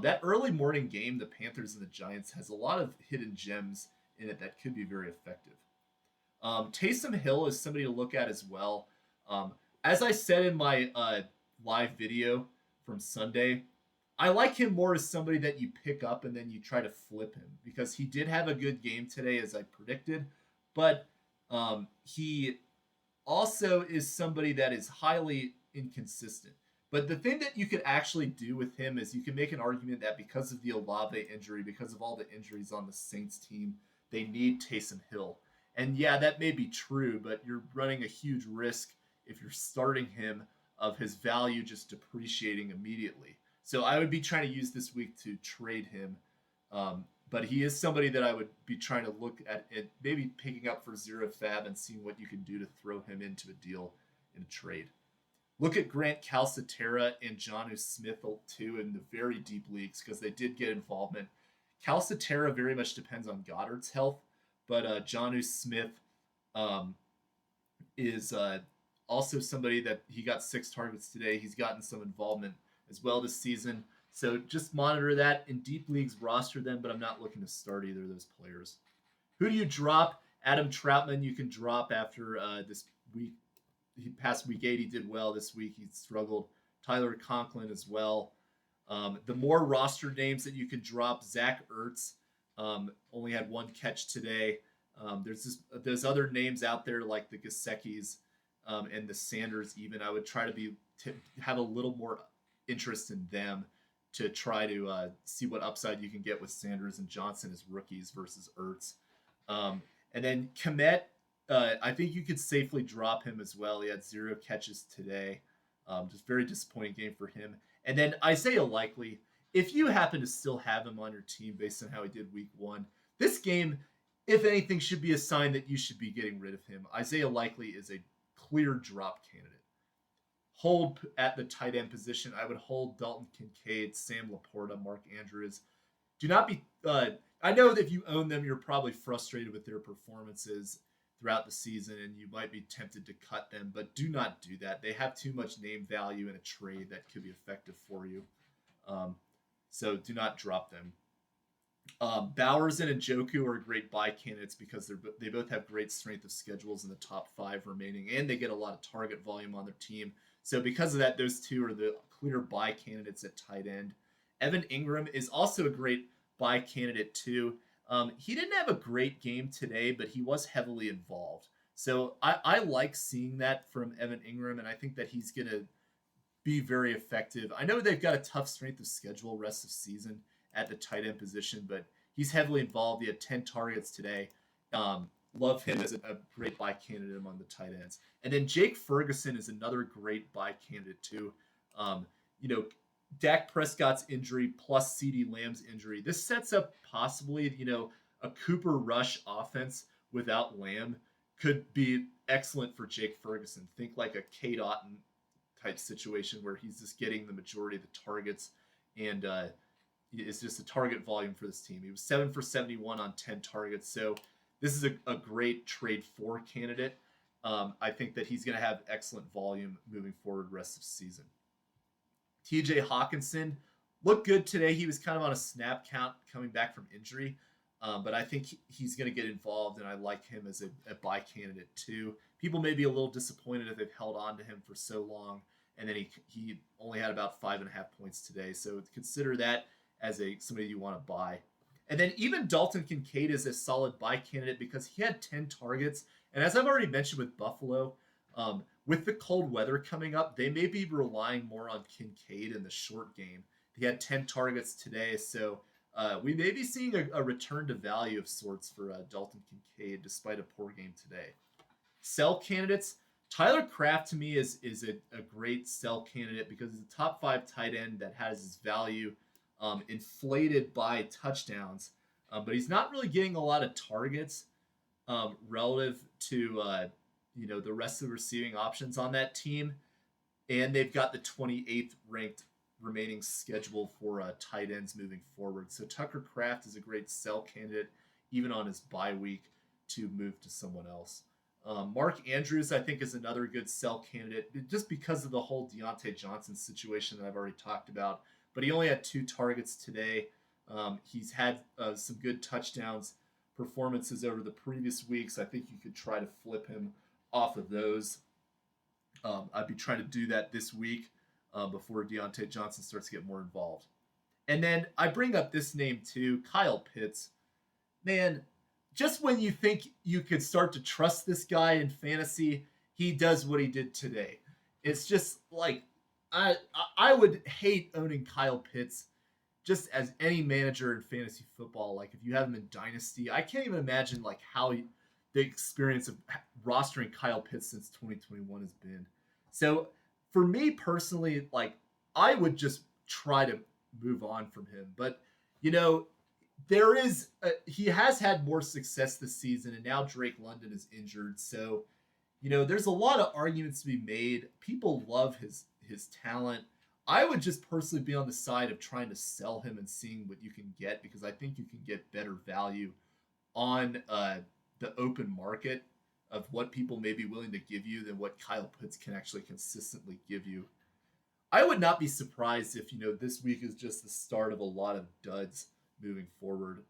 That early morning game, the Panthers and the Giants, has a lot of hidden gems in it that could be very effective. Taysom Hill is somebody to look at as well. As I said in my live video from Sunday, I like him more as somebody that you pick up and then you try to flip him because he did have a good game today as I predicted, but he also is somebody that is highly inconsistent. But the thing that you could actually do with him is you can make an argument that because of the Olave injury, because of all the injuries on the Saints team, they need Taysom Hill. And yeah, that may be true, but you're running a huge risk if you're starting him of his value just depreciating immediately. So I would be trying to use this week to trade him. But he is somebody that I would be trying to look at maybe picking up for 0 fab and seeing what you can do to throw him into a deal in a trade. Look at Grant Calcaterra and Geno Smith too in the very deep leagues because they did get involvement. Calcaterra very much depends on Goddard's health, but Geno Smith is also somebody that he got 6 targets today. He's gotten some involvement as well this season. So just monitor that. In deep leagues, roster them, but I'm not looking to start either of those players. Who do you drop? Adam Troutman you can drop after this week. He passed week 8. He did well this week. He struggled. Tyler Conklin as well. The more roster names that you can drop, Zach Ertz only had 1 catch today. There's other names out there like the Gesicki's and the Sanders even. I would try to have a little more interest in them to try to see what upside you can get with Sanders and Johnson as rookies versus Ertz. And then Kenneth, I think you could safely drop him as well. He had 0 catches today. Just very disappointing game for him. And then Isaiah Likely, if you happen to still have him on your team based on how he did week 1, this game, if anything, should be a sign that you should be getting rid of him. Isaiah Likely is a clear drop candidate. Hold at the tight end position. I would hold Dalton Kincaid, Sam Laporta, Mark Andrews. Do not be... I know that if you own them, you're probably frustrated with their performances throughout the season, and you might be tempted to cut them, but do not do that. They have too much name value in a trade that could be effective for you. So do not drop them. Bowers and Njoku are great buy candidates because they both have great strength of schedules in the top 5 remaining, and they get a lot of target volume on their team. So because of that, those two are the clear buy candidates at tight end. Evan Ingram is also a great buy candidate too. He didn't have a great game today, but he was heavily involved. So I like seeing that from Evan Ingram, and I think that he's going to be very effective. I know they've got a tough strength of schedule rest of season at the tight end position, but he's heavily involved. He had 10 targets today. Love him as a great buy candidate among the tight ends. And then Jake Ferguson is another great buy candidate too. Dak Prescott's injury plus CeeDee Lamb's injury. This sets up possibly, a Cooper Rush offense without Lamb could be excellent for Jake Ferguson. Think like a Kate Otten type situation where he's just getting the majority of the targets and it's just a target volume for this team. He was 7 for 71 on 10 targets. So this is a great trade for candidate. I think that he's going to have excellent volume moving forward rest of the season. TJ Hawkinson looked good today. He was kind of on a snap count coming back from injury, but I think he's going to get involved, and I like him as a buy candidate too. People may be a little disappointed if they've held on to him for so long, and then he only had about 5.5 points today. So consider that as somebody you want to buy. And then even Dalton Kincaid is a solid buy candidate because he had 10 targets. And as I've already mentioned with Buffalo, with the cold weather coming up, they may be relying more on Kincaid in the short game. He had 10 targets today, so we may be seeing a return to value of sorts for Dalton Kincaid despite a poor game today. Sell candidates, Tyler Kraft to me is a great sell candidate because he's a top 5 tight end that has his value inflated by touchdowns, but he's not really getting a lot of targets relative to the rest of the receiving options on that team, and they've got the 28th ranked remaining schedule for tight ends moving forward. So Tucker Kraft is a great sell candidate even on his bye week to move to someone else. Mark Andrews, I think, is another good sell candidate just because of the whole Deontay Johnson situation that I've already talked about. But he only had 2 targets today. He's had some good touchdowns performances over the previous weeks. I think you could try to flip him off of those. I'd be trying to do that this week before Deontay Johnson starts to get more involved. And then I bring up this name too, Kyle Pitts. Man, just when you think you could start to trust this guy in fantasy, he does what he did today. It's just like, I would hate owning Kyle Pitts just as any manager in fantasy football. Like if you have him in Dynasty, I can't even imagine like how the experience of rostering Kyle Pitts since 2021 has been. So for me personally, like I would just try to move on from him. But he has had more success this season, and now Drake London is injured. So, there's a lot of arguments to be made. People love his talent. I would just personally be on the side of trying to sell him and seeing what you can get, because I think you can get better value on the open market of what people may be willing to give you than what Kyle Pitts can actually consistently give you. I would not be surprised if, this week is just the start of a lot of duds moving forward.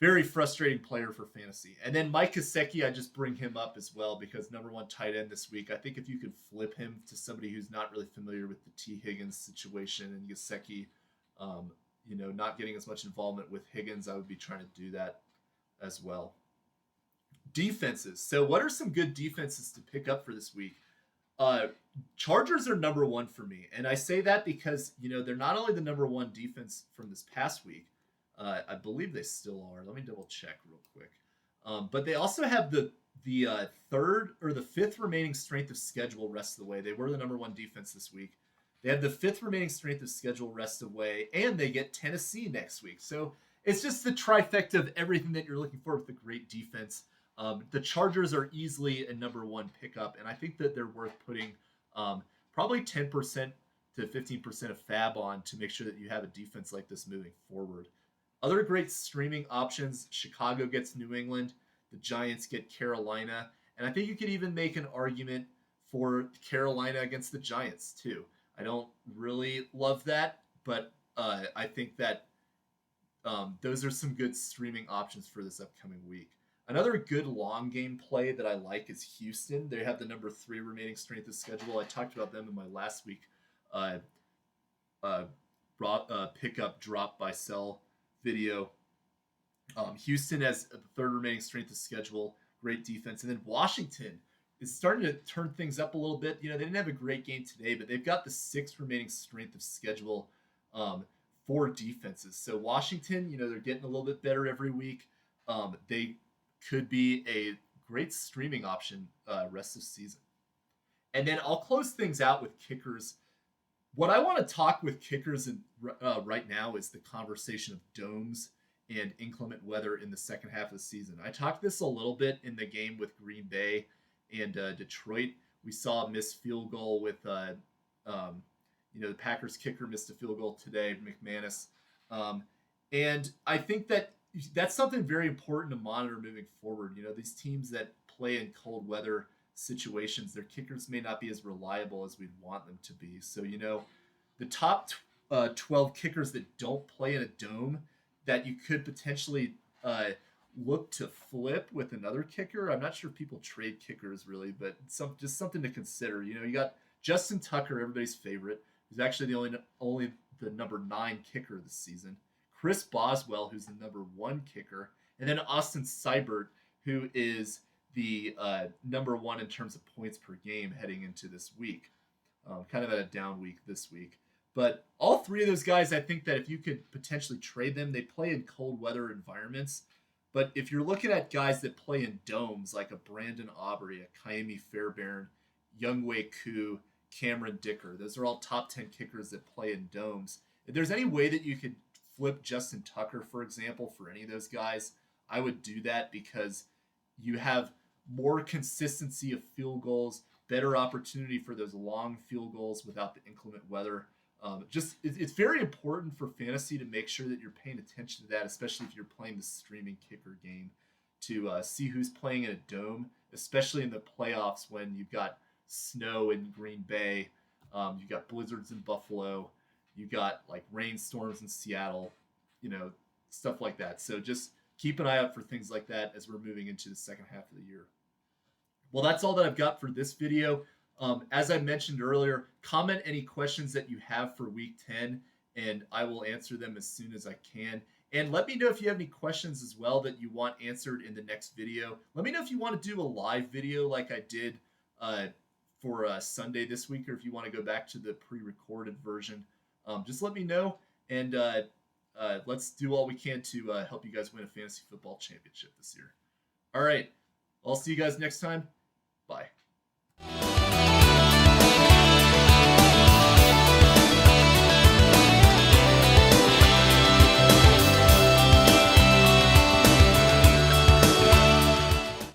Very frustrating player for fantasy. And then Mike Gesicki, I just bring him up as well because number 1 tight end this week. I think if you could flip him to somebody who's not really familiar with the T. Higgins situation and Gesicki, not getting as much involvement with Higgins, I would be trying to do that as well. Defenses. So what are some good defenses to pick up for this week? Chargers are number 1 for me. And I say that because, they're not only the number 1 defense from this past week, I believe they still are. Let me double check real quick. But they also have the 3rd or the 5th remaining strength of schedule rest of the way. They were the number 1 defense this week. They have the 5th remaining strength of schedule rest of the way, and they get Tennessee next week. So it's just the trifecta of everything that you're looking for with the great defense. The Chargers are easily a number 1 pickup, and I think that they're worth putting probably 10% to 15% of fab on to make sure that you have a defense like this moving forward. Other great streaming options, Chicago gets New England, the Giants get Carolina, and I think you could even make an argument for Carolina against the Giants too. I don't really love that, but I think that those are some good streaming options for this upcoming week. Another good long game play that I like is Houston. They have the number 3 remaining strength of schedule. I talked about them in my last week pickup drop by sell video. Houston has the 3rd remaining strength of schedule, great defense. And then Washington is starting to turn things up a little bit. They didn't have a great game today, but they've got the 6th remaining strength of schedule for defenses. So Washington, they're getting a little bit better every week. They could be a great streaming option rest of the season. And then I'll close things out with kickers. What I want to talk with kickers right now is the conversation of domes and inclement weather in the second half of the season. I talked this a little bit in the game with Green Bay and Detroit. We saw a missed field goal with, the Packers kicker missed a field goal today, McManus. And I think that that's something very important to monitor moving forward. These teams that play in cold weather situations, their kickers may not be as reliable as we'd want them to be. So, the top 12 kickers that don't play in a dome that you could potentially look to flip with another kicker. I'm not sure if people trade kickers really, but just something to consider. You got Justin Tucker, everybody's favorite, who's actually the only the number 9 kicker this season. Chris Boswell, who's the number 1 kicker, and then Austin Seibert, who is the number 1 in terms of points per game heading into this week. Kind of at a down week this week. But all 3 of those guys, I think that if you could potentially trade them, they play in cold weather environments. But if you're looking at guys that play in domes, like a Brandon Aubrey, a Kaimi Fairbairn, Younghoe Koo, Cameron Dicker, those are all top 10 kickers that play in domes. If there's any way that you could flip Justin Tucker, for example, for any of those guys, I would do that because you have more consistency of field goals, better opportunity for those long field goals without the inclement weather. It's very important for fantasy to make sure that you're paying attention to that, especially if you're playing the streaming kicker game, to see who's playing in a dome, especially in the playoffs when you've got snow in Green Bay, you've got blizzards in Buffalo, you've got like rainstorms in Seattle, stuff like that. So just keep an eye out for things like that as we're moving into the second half of the year. Well, that's all that I've got for this video. As I mentioned earlier, comment any questions that you have for week 10, and I will answer them as soon as I can. And let me know if you have any questions as well that you want answered in the next video. Let me know if you want to do a live video like I did for Sunday this week, or if you want to go back to the pre-recorded version. Just let me know, and let's do all we can to help you guys win a fantasy football championship this year. All right, I'll see you guys next time. Bye.